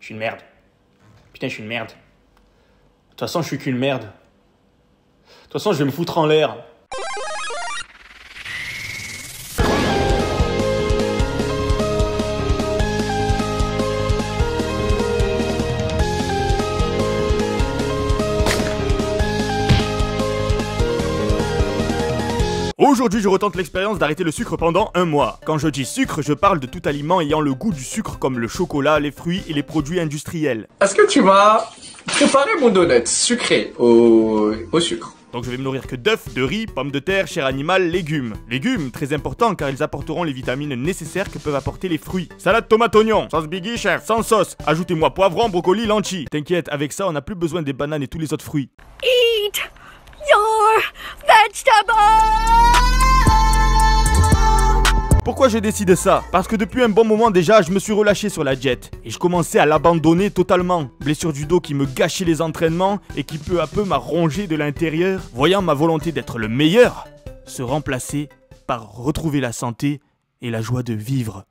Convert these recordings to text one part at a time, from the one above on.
suis une merde. Putain, je suis une merde. De toute façon, je suis qu'une merde. De toute façon, je vais me foutre en l'air. Aujourd'hui, je retente l'expérience d'arrêter le sucre pendant un mois. Quand je dis sucre, je parle de tout aliment ayant le goût du sucre comme le chocolat, les fruits et les produits industriels. Est-ce que tu m'as préparé mon donut sucré au sucre? Donc je vais me nourrir que d'œufs, de riz, pommes de terre, chair animale, légumes. Légumes, très importants car ils apporteront les vitamines nécessaires que peuvent apporter les fruits. Salade tomate oignon, sauce Biggie chef, sans sauce. Ajoutez-moi poivron, brocoli, lentilles. T'inquiète, avec ça on n'a plus besoin des bananes et tous les autres fruits. Eat your vegetables! Pourquoi j'ai décidé ça? Parce que depuis un bon moment déjà, je me suis relâché sur la diète. Et je commençais à l'abandonner totalement. Blessure du dos qui me gâchait les entraînements et qui peu à peu m'a rongé de l'intérieur. Voyant ma volonté d'être le meilleur se remplacer par retrouver la santé et la joie de vivre.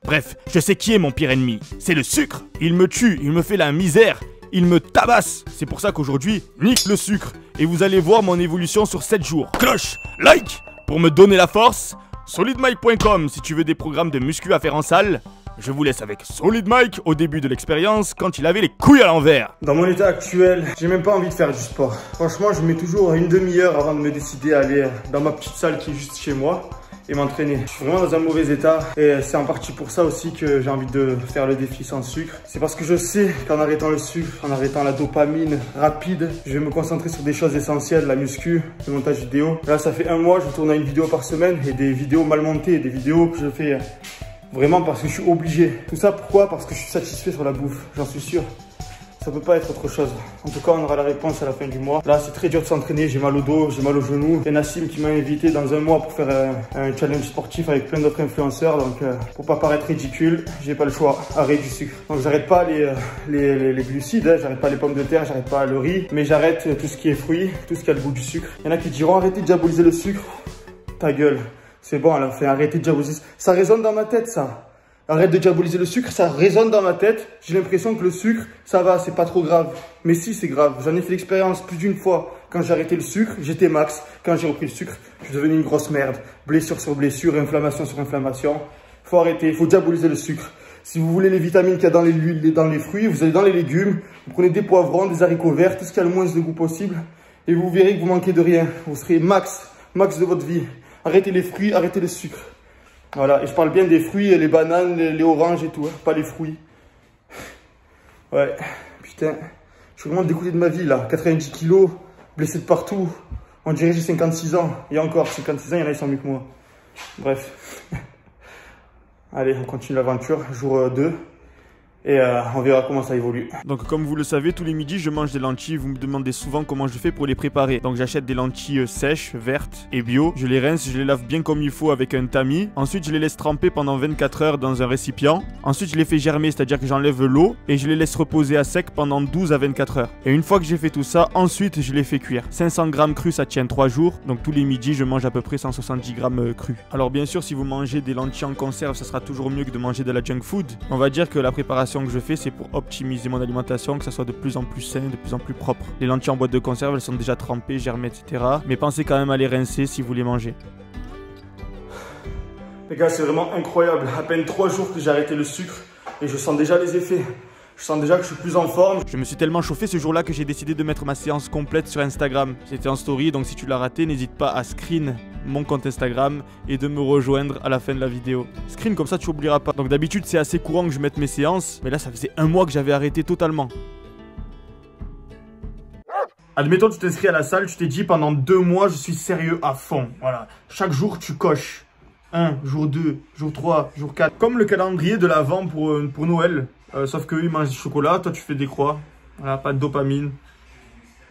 Bref, je sais qui est mon pire ennemi. C'est le sucre. Il me tue, il me fait la misère. Il me tabasse. C'est pour ça qu'aujourd'hui, nique le sucre. Et vous allez voir mon évolution sur 7 jours. Cloche, like pour me donner la force. Solidmike.com si tu veux des programmes de muscu à faire en salle. Je vous laisse avec Solid Mike au début de l'expérience quand il avait les couilles à l'envers. Dans mon état actuel, j'ai même pas envie de faire du sport. Franchement, je mets toujours une demi-heure avant de me décider à aller dans ma petite salle qui est juste chez moi et m'entraîner. Je suis vraiment dans un mauvais état et c'est en partie pour ça aussi que j'ai envie de faire le défi sans sucre. C'est parce que je sais qu'en arrêtant le sucre, en arrêtant la dopamine rapide, je vais me concentrer sur des choses essentielles, la muscu, le montage vidéo. Là, ça fait un mois, je tourne à une vidéo par semaine et des vidéos mal montées, des vidéos que je fais vraiment parce que je suis obligé. Tout ça pourquoi? Parce que je suis satisfait sur la bouffe, j'en suis sûr. Ça peut pas être autre chose. En tout cas, on aura la réponse à la fin du mois. Là, c'est très dur de s'entraîner. J'ai mal au dos, j'ai mal au genou. Il y a Nassim qui m'a invité dans un mois pour faire un challenge sportif avec plein d'autres influenceurs. Donc, pour pas paraître ridicule, j'ai pas le choix. Arrête du sucre. Donc, j'arrête pas les glucides, hein. J'arrête pas les pommes de terre, j'arrête pas le riz. Mais j'arrête tout ce qui est fruits, tout ce qui a le goût du sucre. Il y en a qui diront arrêtez de diaboliser le sucre. Ta gueule. C'est bon, elle a fait arrêter de diaboliser. Ça résonne dans ma tête, ça. Arrête de diaboliser le sucre, ça résonne dans ma tête. J'ai l'impression que le sucre, ça va, c'est pas trop grave. Mais si, c'est grave. J'en ai fait l'expérience plus d'une fois. Quand j'ai arrêté le sucre, j'étais max. Quand j'ai repris le sucre, je suis devenu une grosse merde. Blessure sur blessure, inflammation sur inflammation. Faut arrêter, faut diaboliser le sucre. Si vous voulez les vitamines qu'il y a dans les fruits, vous allez dans les légumes. Vous prenez des poivrons, des haricots verts, tout ce qui a le moins de goût possible. Et vous verrez que vous manquez de rien. Vous serez max de votre vie. Arrêtez les fruits, arrêtez le sucre. Voilà, et je parle bien des fruits, les bananes, les oranges et tout, hein, pas les fruits. Ouais, putain, je suis vraiment dégoûté de ma vie là. 90 kilos, blessé de partout. On dirait que j'ai 56 ans. Et encore, 56 ans, il y en a qui sont mieux que moi. Bref. Allez, on continue l'aventure, jour 2. Et on verra comment ça évolue. Donc comme vous le savez, tous les midis je mange des lentilles. Vous me demandez souvent comment je fais pour les préparer. Donc j'achète des lentilles sèches, vertes et bio. Je les rince, je les lave bien comme il faut avec un tamis. Ensuite je les laisse tremper pendant 24 heures dans un récipient. Ensuite je les fais germer, c'est-à-dire que j'enlève l'eau et je les laisse reposer à sec pendant 12 à 24 heures. Et une fois que j'ai fait tout ça, ensuite je les fais cuire. 500 grammes crus, ça tient 3 jours. Donc tous les midis je mange à peu près 170 grammes crus. Alors bien sûr si vous mangez des lentilles en conserve, ça sera toujours mieux que de manger de la junk food. On va dire que la préparation que je fais, c'est pour optimiser mon alimentation, que ça soit de plus en plus sain, de plus en plus propre. Les lentilles en boîte de conserve, elles sont déjà trempées, germées, etc. Mais pensez quand même à les rincer si vous les mangez. Les gars, c'est vraiment incroyable. À peine 3 jours que j'ai arrêté le sucre et je sens déjà les effets. Je sens déjà que je suis plus en forme. Je me suis tellement chauffé ce jour-là que j'ai décidé de mettre ma séance complète sur Instagram. C'était en story, donc si tu l'as raté, n'hésite pas à screen mon compte Instagram et de me rejoindre à la fin de la vidéo. Screen, comme ça tu oublieras pas. Donc d'habitude c'est assez courant que je mette mes séances, mais là ça faisait un mois que j'avais arrêté totalement. Admettons, tu t'inscris à la salle, tu t'es dit pendant 2 mois je suis sérieux à fond. Voilà. Chaque jour tu coches. 1, jour 2, jour 3, jour 4. Comme le calendrier de l'Avent pour Noël. Sauf qu'eux ils mangent du chocolat, toi tu fais des croix. Voilà, pas de dopamine.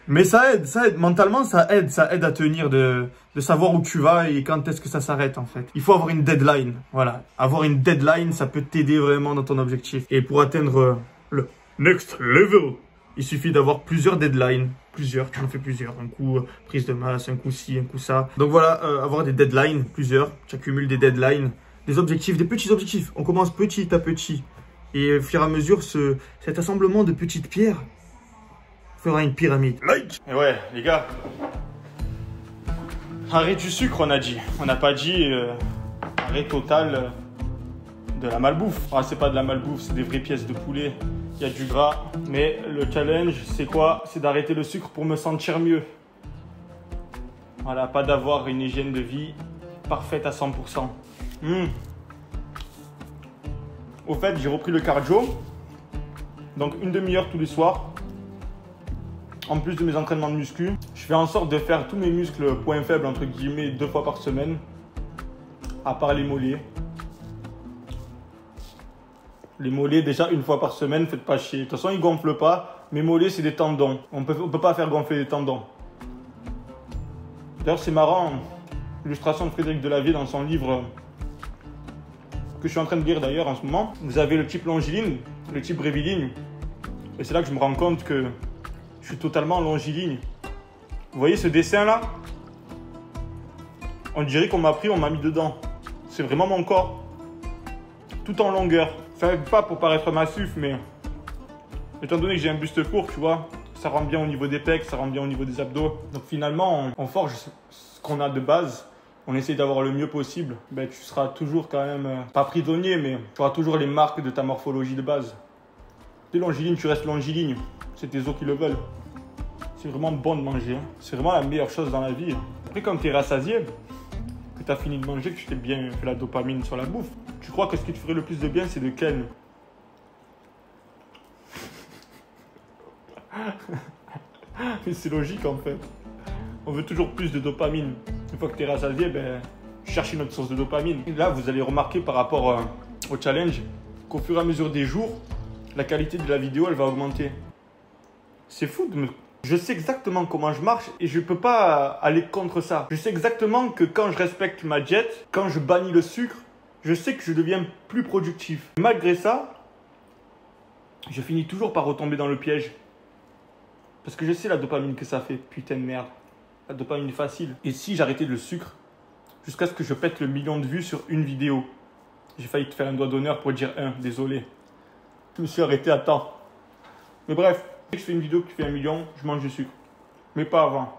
Mais ça aide, mentalement ça aide à tenir, de savoir où tu vas et quand est-ce que ça s'arrête en fait. Il faut avoir une deadline, voilà. Avoir une deadline, ça peut t'aider vraiment dans ton objectif. Et pour atteindre le next level, il suffit d'avoir plusieurs deadlines. Tu en fais plusieurs. Un coup prise de masse, un coup ci, un coup ça. Donc voilà, avoir des deadlines, plusieurs. Tu accumules des deadlines, des objectifs, des petits objectifs. On commence petit à petit. Et au fur et à mesure, cet assemblement de petites pierres fera une pyramide. Like. Et ouais, les gars. Arrêt du sucre, on a dit. On n'a pas dit arrêt total de la malbouffe. Ah, c'est pas de la malbouffe, c'est des vraies pièces de poulet. Il y a du gras. Mais le challenge, c'est quoi? C'est d'arrêter le sucre pour me sentir mieux. Voilà, pas d'avoir une hygiène de vie parfaite à 100%. Au fait, j'ai repris le cardio. Donc une demi-heure tous les soirs. En plus de mes entraînements de muscu. Je fais en sorte de faire tous mes muscles points faibles, entre guillemets, 2 fois par semaine. À part les mollets. Les mollets, déjà, 1 fois par semaine, faites pas chier. De toute façon, ils gonflent pas. Mes mollets, c'est des tendons. On peut pas faire gonfler les tendons. D'ailleurs, c'est marrant. Illustration de Frédéric Delavier dans son livre que je suis en train de lire d'ailleurs en ce moment. Vous avez le type longiligne, le type bréviligne. Et c'est là que je me rends compte que je suis totalement longiligne. Vous voyez ce dessin là? On dirait qu'on m'a pris, on m'a mis dedans. C'est vraiment mon corps. Tout en longueur. Enfin, pas pour paraître massif, mais étant donné que j'ai un buste court, tu vois, ça rend bien au niveau des pecs, ça rend bien au niveau des abdos. Donc finalement, on forge ce qu'on a de base. On essaye d'avoir le mieux possible. Ben, tu seras toujours quand même, pas prisonnier, mais tu auras toujours les marques de ta morphologie de base. Tu es longiligne, tu restes longiligne. C'est tes os qui le veulent. C'est vraiment bon de manger. Hein. C'est vraiment la meilleure chose dans la vie. Après, quand tu es rassasié, que tu as fini de manger, que tu t'es bien fait la dopamine sur la bouffe, tu crois que ce qui te ferait le plus de bien, c'est de ken. Mais c'est logique en fait. On veut toujours plus de dopamine. Une fois que tu es rassasié, ben, cherche une autre source de dopamine. Et là, vous allez remarquer par rapport au challenge qu'au fur et à mesure des jours, la qualité de la vidéo, elle va augmenter. C'est fou de me... Je sais exactement comment je marche et je ne peux pas aller contre ça. Je sais exactement que quand je respecte ma diète, quand je bannis le sucre, je sais que je deviens plus productif. Malgré ça, je finis toujours par retomber dans le piège. Parce que je sais la dopamine que ça fait, putain de merde. La dopamine facile. Et si j'arrêtais le sucre, jusqu'à ce que je pète le 1 million de vues sur une vidéo. J'ai failli te faire un doigt d'honneur pour dire désolé. Je me suis arrêté à temps. Mais bref, dès que je fais une vidéo qui fait 1 million, je mange du sucre. Mais pas avant.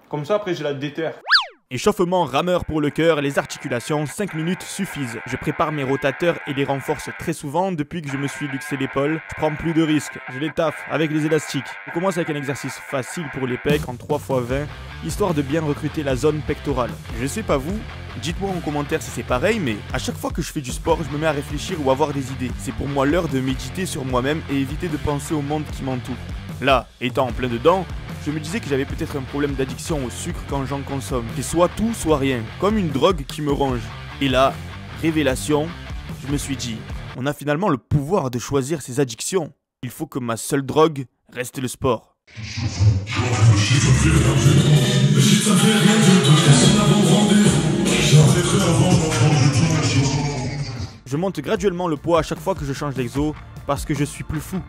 Comme ça, après, j'ai la déterre. Échauffement rameur pour le cœur, les articulations, 5 minutes suffisent. Je prépare mes rotateurs et les renforce très souvent depuis que je me suis luxé l'épaule. Je prends plus de risques, je les taffe avec les élastiques. Je commence avec un exercice facile pour les pecs en 3 x 20, histoire de bien recruter la zone pectorale. Je sais pas vous, dites-moi en commentaire si c'est pareil, mais à chaque fois que je fais du sport, je me mets à réfléchir ou à avoir des idées. C'est pour moi l'heure de méditer sur moi-même et éviter de penser au monde qui m'entoure. Là, étant en plein dedans, je me disais que j'avais peut-être un problème d'addiction au sucre quand j'en consomme. C'est soit tout, soit rien. Comme une drogue qui me ronge. Et là, révélation, je me suis dit, on a finalement le pouvoir de choisir ses addictions. Il faut que ma seule drogue reste le sport. Je monte graduellement le poids à chaque fois que je change d'exo parce que je suis plus fou.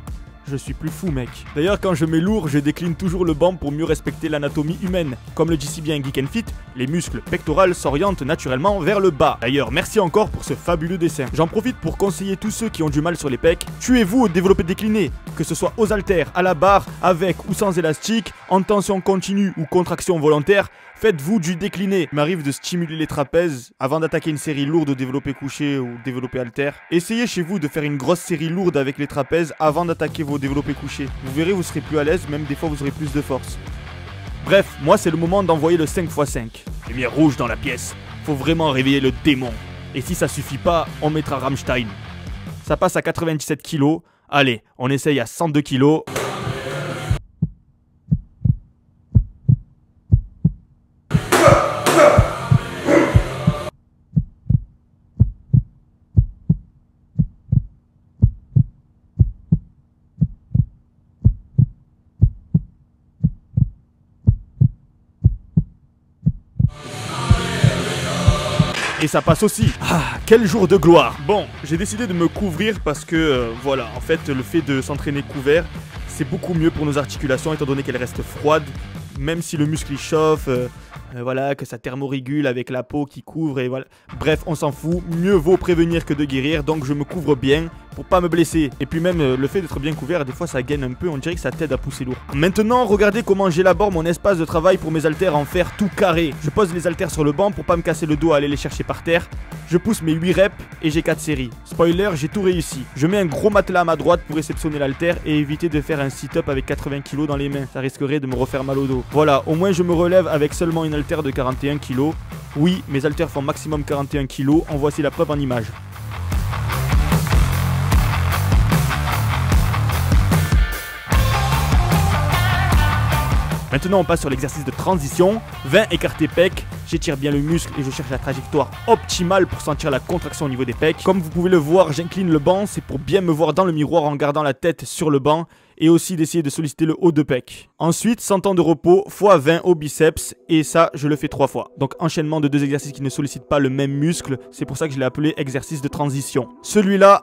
Je suis plus fou, mec. D'ailleurs, quand je mets lourd, je décline toujours le banc pour mieux respecter l'anatomie humaine. Comme le dit si bien Geek & Fit, les muscles pectoraux s'orientent naturellement vers le bas. D'ailleurs, merci encore pour ce fabuleux dessin. J'en profite pour conseiller tous ceux qui ont du mal sur les pecs. Tuez-vous au développé décliné, que ce soit aux haltères, à la barre, avec ou sans élastique, en tension continue ou contraction volontaire. Faites-vous du décliné. Il m'arrive de stimuler les trapèzes avant d'attaquer une série lourde au développé couché ou développé haltère. Essayez chez vous de faire une grosse série lourde avec les trapèzes avant d'attaquer vos développés couchés. Vous verrez, vous serez plus à l'aise, même des fois vous aurez plus de force. Bref, moi c'est le moment d'envoyer le 5x5. Lumière rouge dans la pièce. Faut vraiment réveiller le démon. Et si ça suffit pas, on mettra Rammstein. Ça passe à 97 kg. Allez, on essaye à 102 kg. Et ça passe aussi. Ah, quel jour de gloire. Bon, j'ai décidé de me couvrir parce que, voilà, en fait, le fait de s'entraîner couvert, c'est beaucoup mieux pour nos articulations étant donné qu'elles restent froides. Même si le muscle il chauffe, voilà, que ça thermorégule avec la peau qui couvre et voilà. Bref, on s'en fout, mieux vaut prévenir que de guérir, donc je me couvre bien pour pas me blesser. Et puis même, le fait d'être bien couvert, des fois ça gaine un peu, on dirait que ça t'aide à pousser lourd. Maintenant, regardez comment j'élabore mon espace de travail pour mes haltères en fer tout carré. Je pose les haltères sur le banc pour pas me casser le dos à aller les chercher par terre. Je pousse mes 8 reps et j'ai 4 séries. Spoiler, j'ai tout réussi. Je mets un gros matelas à ma droite pour réceptionner l'haltère et éviter de faire un sit-up avec 80 kg dans les mains. Ça risquerait de me refaire mal au dos. Voilà, au moins je me relève avec seulement une haltère de 41 kg. Oui, mes haltères font maximum 41 kg. En voici la preuve en image. Maintenant on passe sur l'exercice de transition, 20 écartés pecs, j'étire bien le muscle et je cherche la trajectoire optimale pour sentir la contraction au niveau des pecs. Comme vous pouvez le voir, j'incline le banc, c'est pour bien me voir dans le miroir en gardant la tête sur le banc et aussi d'essayer de solliciter le haut de pec. Ensuite, 100 temps de repos x 20 au biceps et ça je le fais 3 fois. Donc enchaînement de 2 exercices qui ne sollicitent pas le même muscle, c'est pour ça que je l'ai appelé exercice de transition. Celui-là,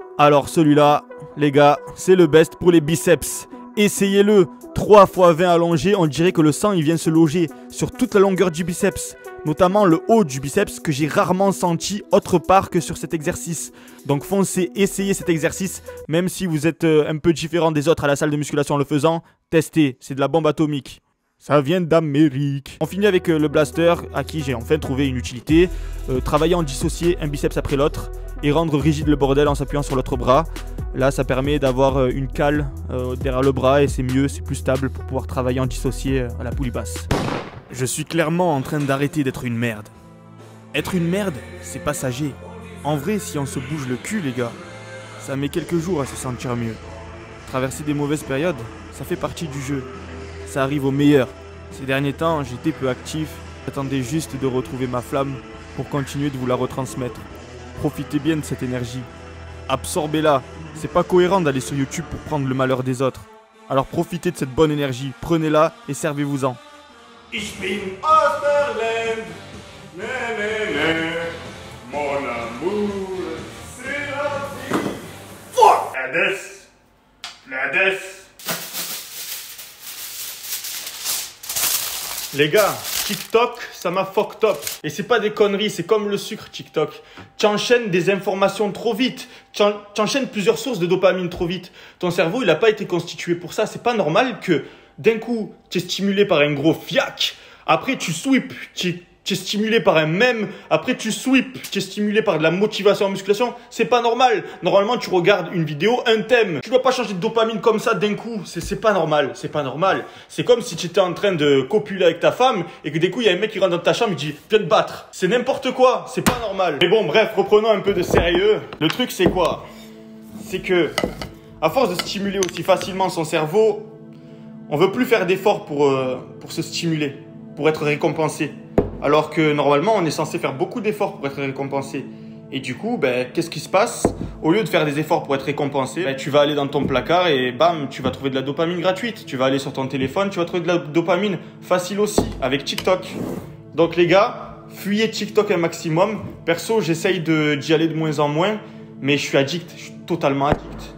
les gars, c'est le best pour les biceps. Essayez-le, 3 x 20 allongés, on dirait que le sang il vient se loger sur toute la longueur du biceps, notamment le haut du biceps que j'ai rarement senti autre part que sur cet exercice. Donc foncez, essayez cet exercice, même si vous êtes un peu différent des autres à la salle de musculation en le faisant, testez, c'est de la bombe atomique. Ça vient d'Amérique. On finit avec le blaster, à qui j'ai enfin trouvé une utilité. Travailler en dissocié, un biceps après l'autre, et rendre rigide le bordel en s'appuyant sur l'autre bras. Là, ça permet d'avoir une cale derrière le bras et c'est mieux, c'est plus stable pour pouvoir travailler en dissocié à la poulie basse. Je suis clairement en train d'arrêter d'être une merde. Être une merde, c'est passager. En vrai, si on se bouge le cul, les gars, ça met quelques jours à se sentir mieux. Traverser des mauvaises périodes, ça fait partie du jeu. Ça arrive au meilleur. Ces derniers temps, j'étais peu actif. J'attendais juste de retrouver ma flamme pour continuer de vous la retransmettre. Profitez bien de cette énergie. Absorbez-la. C'est pas cohérent d'aller sur YouTube pour prendre le malheur des autres. Alors profitez de cette bonne énergie. Prenez-la et servez-vous-en. Ich bin Osterland. Mon amour, c'est la vie. Fuck! La death. Les gars, TikTok, ça m'a fucked up. Et c'est pas des conneries, c'est comme le sucre TikTok. Tu enchaînes des informations trop vite. Tu enchaînes plusieurs sources de dopamine trop vite. Ton cerveau, il n'a pas été constitué pour ça. C'est pas normal que d'un coup, tu es stimulé par un gros fiac. Après, tu sweeps. Tu es stimulé par un mème. Après, tu sweeps. Tu es stimulé par de la motivation en musculation. C'est pas normal. Normalement, tu regardes une vidéo, un thème. Tu dois pas changer de dopamine comme ça d'un coup. C'est pas normal. C'est pas normal. C'est comme si tu étais en train de copuler avec ta femme et que d'un coup, il y a un mec qui rentre dans ta chambre et dit, viens te battre. C'est n'importe quoi. C'est pas normal. Mais bon, bref, reprenons un peu de sérieux. Le truc, c'est quoi? C'est que, à force de stimuler aussi facilement son cerveau, on veut plus faire d'efforts pour se stimuler, pour être récompensé. Alors que normalement, on est censé faire beaucoup d'efforts pour être récompensé. Et du coup, qu'est-ce qui se passe? Au lieu de faire des efforts pour être récompensé, tu vas aller dans ton placard et bam, tu vas trouver de la dopamine gratuite. Tu vas aller sur ton téléphone, tu vas trouver de la dopamine facile aussi, avec TikTok. Donc les gars, fuyez TikTok un maximum. Perso, j'essaye d'y aller de moins en moins, mais je suis addict, je suis totalement addict.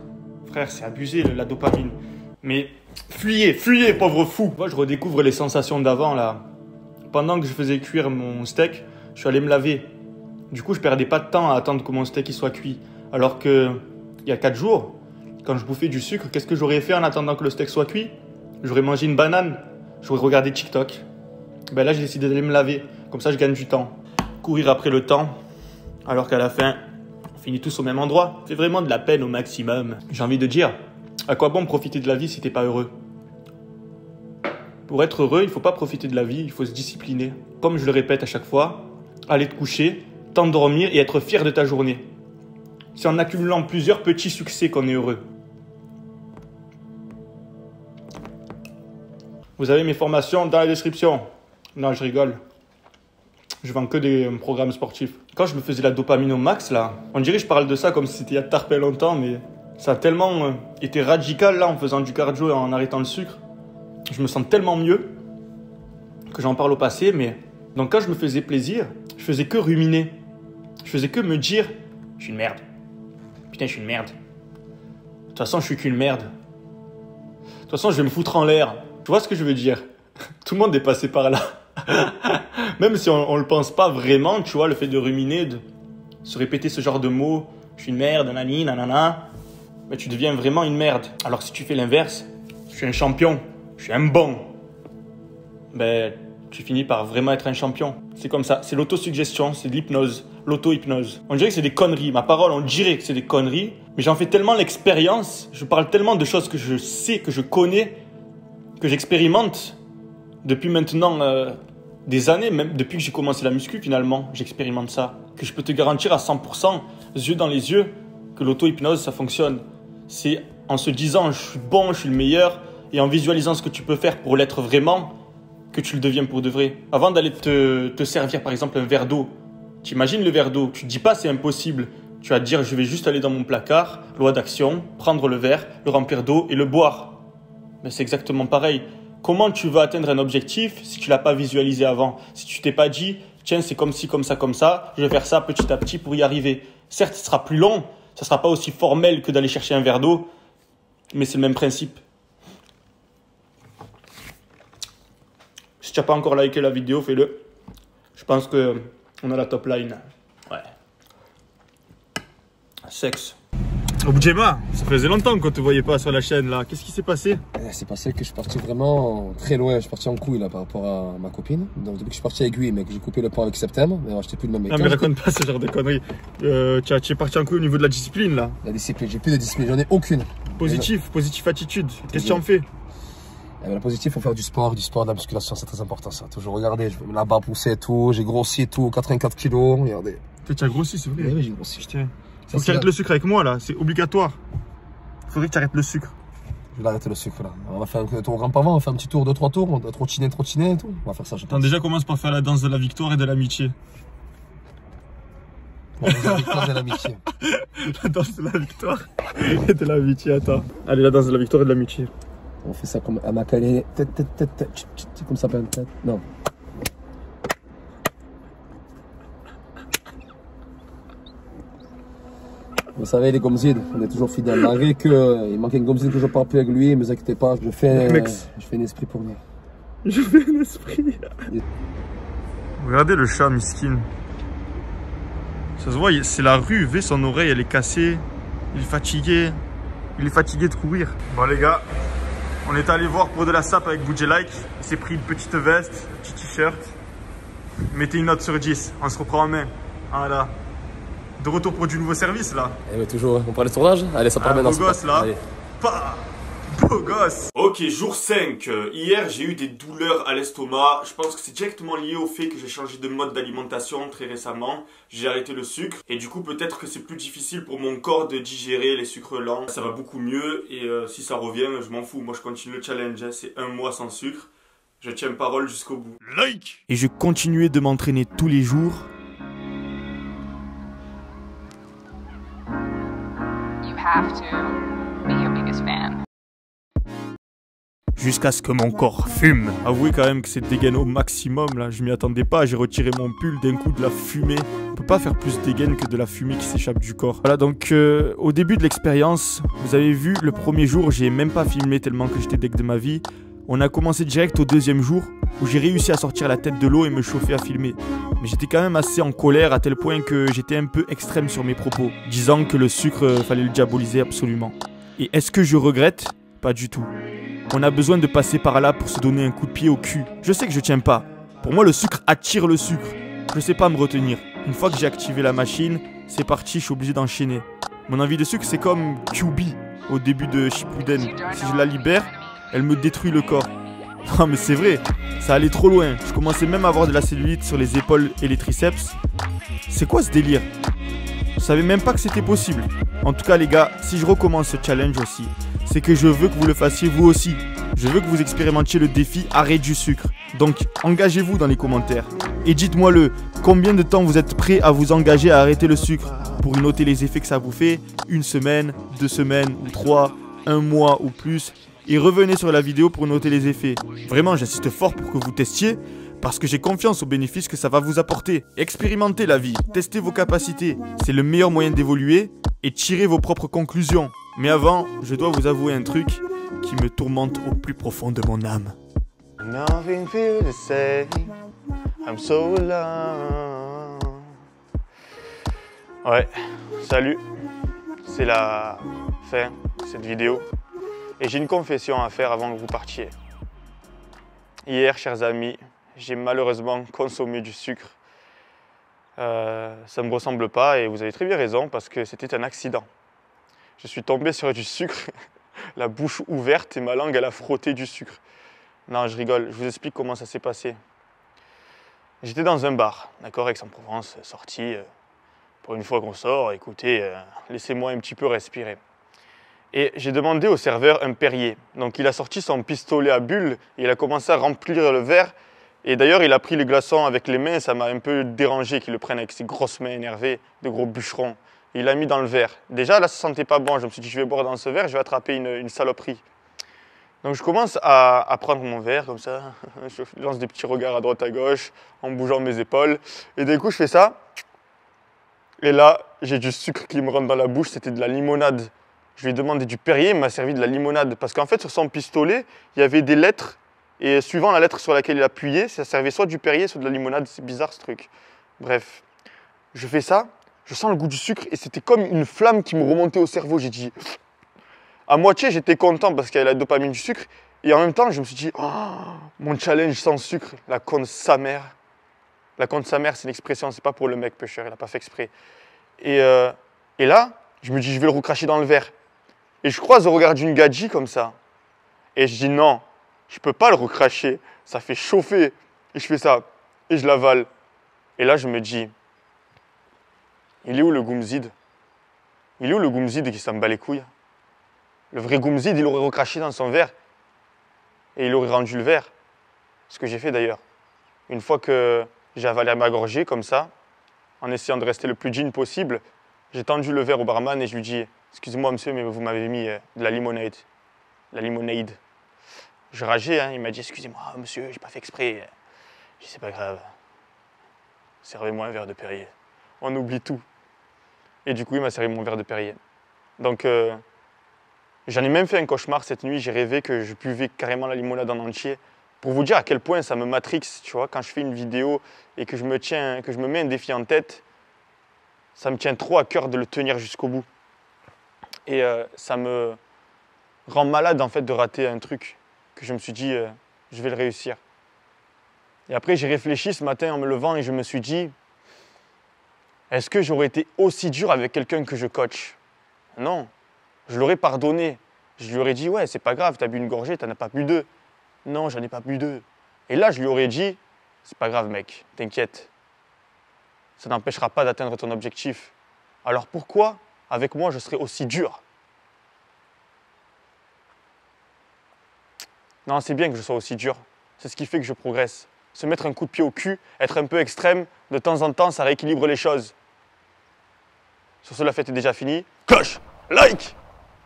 Frère, c'est abusé la dopamine. Mais fuyez, pauvre fou. Moi, je redécouvre les sensations d'avant là. Pendant que je faisais cuire mon steak, je suis allé me laver. Du coup, je perdais pas de temps à attendre que mon steak il soit cuit. Alors que, il y a 4 jours, quand je bouffais du sucre, qu'est-ce que j'aurais fait en attendant que le steak soit cuit? J'aurais mangé une banane, j'aurais regardé TikTok. Là, j'ai décidé d'aller me laver. Comme ça, je gagne du temps. Courir après le temps, alors qu'à la fin, on finit tous au même endroit. C'est vraiment de la peine au maximum. J'ai envie de dire, à quoi bon profiter de la vie si t'es pas heureux? Pour être heureux, il ne faut pas profiter de la vie, il faut se discipliner. Comme je le répète à chaque fois, aller te coucher, t'endormir et être fier de ta journée. C'est en accumulant plusieurs petits succès qu'on est heureux. Vous avez mes formations dans la description. Non, je rigole. Je vends que des programmes sportifs. Quand je me faisais la dopamine au max, là, on dirait que je parle de ça comme si c'était il y a très longtemps, mais ça a tellement été radical là en faisant du cardio et en arrêtant le sucre. Je me sens tellement mieux que j'en parle au passé, mais donc quand je me faisais plaisir, je faisais que ruminer. Je faisais que me dire, je suis une merde. Putain, je suis une merde. De toute façon, je suis qu'une merde. De toute façon, je vais me foutre en l'air. Tu vois ce que je veux dire? Tout le monde est passé par là. Même si on le pense pas vraiment, tu vois, le fait de ruminer, de se répéter ce genre de mots, je suis une merde, nanani, nanana, mais tu deviens vraiment une merde. Alors si tu fais l'inverse, je suis un champion, je suis un bon, ben tu finis par vraiment être un champion. C'est comme ça, c'est l'autosuggestion, c'est de l'hypnose, l'auto-hypnose. On dirait que c'est des conneries, ma parole, on dirait que c'est des conneries, mais j'en fais tellement l'expérience, je parle tellement de choses que je sais, que je connais, que j'expérimente depuis maintenant des années, même depuis que j'ai commencé la muscu finalement, j'expérimente ça. Que je peux te garantir à 100%, yeux dans les yeux, que l'auto-hypnose ça fonctionne. C'est en se disant je suis bon, je suis le meilleur, et en visualisant ce que tu peux faire pour l'être vraiment, que tu le deviens pour de vrai. Avant d'aller te servir par exemple un verre d'eau, tu imagines le verre d'eau, tu te dis pas c'est impossible, tu vas te dire je vais juste aller dans mon placard, loi d'action, prendre le verre, le remplir d'eau et le boire. Mais c'est exactement pareil. Comment tu vas atteindre un objectif si tu l'as pas visualisé avant? Si tu t'es pas dit tiens c'est comme ci, comme ça, je vais faire ça petit à petit pour y arriver. Certes ce sera plus long, ça sera pas aussi formel que d'aller chercher un verre d'eau, mais c'est le même principe. Si tu n'as pas encore liké la vidéo, fais-le. Je pense qu'on a la top line. Ouais. Sexe. Obdjema, ça faisait longtemps qu'on te voyait pas sur la chaîne là. Qu'est-ce qui s'est passé? C'est passé que je suis parti vraiment très loin. Je suis parti en couille là par rapport à ma copine. Donc depuis que je suis parti avec lui, mais que j'ai coupé le pont avec Septembre, mais j'étais plus le même mec. Non mais raconte pas ce genre de conneries. Tu es parti en couille au niveau de la discipline là. La discipline, j'ai plus de discipline, j'en ai aucune. Positif attitude. Qu'est-ce que tu en fais? Le positif, il faut faire du sport, de la musculation, c'est très important ça. Toujours regarder, je vais la barre pousser et tout, j'ai grossi et tout, 84 kilos, regardez. Tu as grossi, c'est vrai? Oui, j'ai grossi. Putain. Faut que tu arrêtes le sucre avec moi là, c'est obligatoire. Faudrait que tu arrêtes le sucre. Je vais arrêter le sucre là. On va faire un tour au grand-parent, on va faire un petit tour, 2-3 tours, on va trottiner et tout. On va faire ça, je pense. Attends, déjà commence par faire la danse de la victoire et de l'amitié. La danse de la victoire et de l'amitié. La danse de la victoire et de l'amitié, attends. Allez, la danse de la victoire et de l'amitié. On fait ça comme à Makalé, tête, comme ça, tête. Non. Vous savez, les gomzides, on est toujours fidèles. Malgré qu'il manque une gomzide que je parle plus avec lui, ne vous inquiétez pas, je fais un esprit pour lui. Je fais un esprit. Regardez le chat, miskin. Ça se voit, c'est la rue, vu son oreille, elle est cassée. Il est fatigué. Il est fatigué de courir. Bon les gars, on est allé voir pour de la sape avec Budjelike. Il s'est pris une petite veste, un petit t-shirt. Mettez une note sur 10, on se reprend en main. Voilà. De retour pour du nouveau service là. Eh oui, toujours, on parle de tournage. Allez, ça part maintenant. Beau gosse là. Beau gosse. Ok, jour 5. Hier, j'ai eu des douleurs à l'estomac. Je pense que c'est directement lié au fait que j'ai changé de mode d'alimentation très récemment. J'ai arrêté le sucre. Et du coup, peut-être que c'est plus difficile pour mon corps de digérer les sucres lents. Ça va beaucoup mieux. Et si ça revient, je m'en fous. Moi, je continue le challenge. Hein. C'est 1 mois sans sucre. Je tiens parole jusqu'au bout. Like. Et je continuais de m'entraîner tous les jours. Have to be your biggest fan. Jusqu'à ce que mon corps fume. Avouez quand même que c'est dégaine au maximum là, je m'y attendais pas, j'ai retiré mon pull d'un coup de la fumée. On peut pas faire plus dégaine que de la fumée qui s'échappe du corps. Voilà donc au début de l'expérience, vous avez vu le premier jour, j'ai même pas filmé tellement que j'étais deg de ma vie. On a commencé direct au deuxième jour où j'ai réussi à sortir la tête de l'eau et me chauffer à filmer. Mais j'étais quand même assez en colère à tel point que j'étais un peu extrême sur mes propos, disant que le sucre fallait le diaboliser absolument. Et est-ce que je regrette? Pas du tout. On a besoin de passer par là pour se donner un coup de pied au cul. Je sais que je tiens pas. Pour moi le sucre attire le sucre. Je sais pas me retenir. Une fois que j'ai activé la machine, c'est parti, je suis obligé d'enchaîner. Mon envie de sucre c'est comme QB au début de Shippuden. Si je la libère, elle me détruit le corps. Non mais c'est vrai, ça allait trop loin. Je commençais même à avoir de la cellulite sur les épaules et les triceps. C'est quoi ce délire? Je savais même pas que c'était possible. En tout cas les gars, si je recommence ce challenge aussi, c'est que je veux que vous le fassiez vous aussi. Je veux que vous expérimentiez le défi arrêt du sucre. Donc engagez-vous dans les commentaires. Et dites-moi combien de temps vous êtes prêt à vous engager à arrêter le sucre pour noter les effets que ça vous fait. 1 semaine, 2 semaines ou 3, 1 mois ou plus. Et revenez sur la vidéo pour noter les effets. Vraiment, j'insiste fort pour que vous testiez, parce que j'ai confiance aux bénéfices que ça va vous apporter. Expérimentez la vie, testez vos capacités. C'est le meilleur moyen d'évoluer et tirez vos propres conclusions. Mais avant, je dois vous avouer un truc qui me tourmente au plus profond de mon âme. Nothing to say. I'm so low. Ouais, salut. C'est la fin de cette vidéo. Et j'ai une confession à faire avant que vous partiez. Hier, chers amis, j'ai malheureusement consommé du sucre. Ça ne me ressemble pas et vous avez très bien raison parce que c'était un accident. Je suis tombé sur du sucre, la bouche ouverte et ma langue elle a frotté du sucre. Non, je rigole, je vous explique comment ça s'est passé. J'étais dans un bar, d'accord, Aix-en-Provence, sorti. Pour une fois qu'on sort, écoutez, laissez-moi un petit peu respirer. Et j'ai demandé au serveur un Perrier. Donc il a sorti son pistolet à bulles et il a commencé à remplir le verre. Et d'ailleurs, il a pris les glaçons avec les mains, ça m'a un peu dérangé qu'il le prenne avec ses grosses mains énervées, de gros bûcherons. Il l'a mis dans le verre. Déjà, là, ça sentait pas bon. Je me suis dit, je vais boire dans ce verre, je vais attraper une saloperie. Donc je commence à prendre mon verre comme ça. Je lance des petits regards à droite à gauche, en bougeant mes épaules. Et d'un coup, je fais ça. Et là, j'ai du sucre qui me rentre dans la bouche, c'était de la limonade. Je lui ai demandé du Perrier, il m'a servi de la limonade. Parce qu'en fait, sur son pistolet, il y avait des lettres. Et suivant la lettre sur laquelle il appuyait, ça servait soit du Perrier, soit de la limonade. C'est bizarre ce truc. Bref, je fais ça, je sens le goût du sucre et c'était comme une flamme qui me remontait au cerveau. J'ai dit, à moitié, j'étais content parce qu'il y avait la dopamine du sucre. Et en même temps, je me suis dit, oh, mon challenge sans sucre, la conne sa mère. La conne sa mère, c'est une expression, c'est pas pour le mec pêcheur, il n'a pas fait exprès. Et là, je me dis, je vais le recracher dans le verre. Et je croise le regard d'une gadji comme ça. Et je dis, non, je peux pas le recracher, ça fait chauffer. Et je fais ça, et je l'avale. Et là, je me dis, il est où le Goumzid? Il est où le Goumzid qui s'en bat les couilles? Le vrai Goumzid, il aurait recraché dans son verre. Et il aurait rendu le verre. Ce que j'ai fait d'ailleurs. Une fois que j'ai avalé ma gorgée comme ça, en essayant de rester le plus jean possible, j'ai tendu le verre au barman et je lui dis « Excusez-moi monsieur, mais vous m'avez mis de la limonade. » La limonade. Je rageais, hein, il m'a dit « Excusez-moi monsieur, j'ai pas fait exprès. » Je dis « C'est pas grave. Servez-moi un verre de Perrier. » On oublie tout. Et du coup, il m'a servi mon verre de Perrier. Donc, j'en ai même fait un cauchemar cette nuit. J'ai rêvé que je buvais carrément la limonade en entier. Pour vous dire à quel point ça me matrixe, tu vois, quand je fais une vidéo et que je me mets un défi en tête, ça me tient trop à cœur de le tenir jusqu'au bout. Et ça me rend malade en fait de rater un truc que je me suis dit, je vais le réussir. Et après j'ai réfléchi ce matin en me levant et je me suis dit, est-ce que j'aurais été aussi dur avec quelqu'un que je coach? Non, je l'aurais pardonné. Je lui aurais dit, ouais, c'est pas grave, t'as bu une gorgée, t'en as pas bu deux. Non, j'en ai pas bu deux. Et là, je lui aurais dit, c'est pas grave mec, t'inquiète. Ça n'empêchera pas d'atteindre ton objectif. Alors pourquoi, avec moi, je serais aussi dur? Non, c'est bien que je sois aussi dur. C'est ce qui fait que je progresse. Se mettre un coup de pied au cul, être un peu extrême, de temps en temps, ça rééquilibre les choses. Sur ce, la fête est déjà finie. Cloche, like,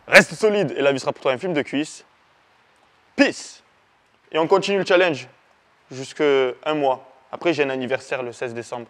reste solide et la vie sera pour toi un film de cuisse. Peace. Et on continue le challenge jusqu'à un mois. Après, j'ai un anniversaire le 16 décembre.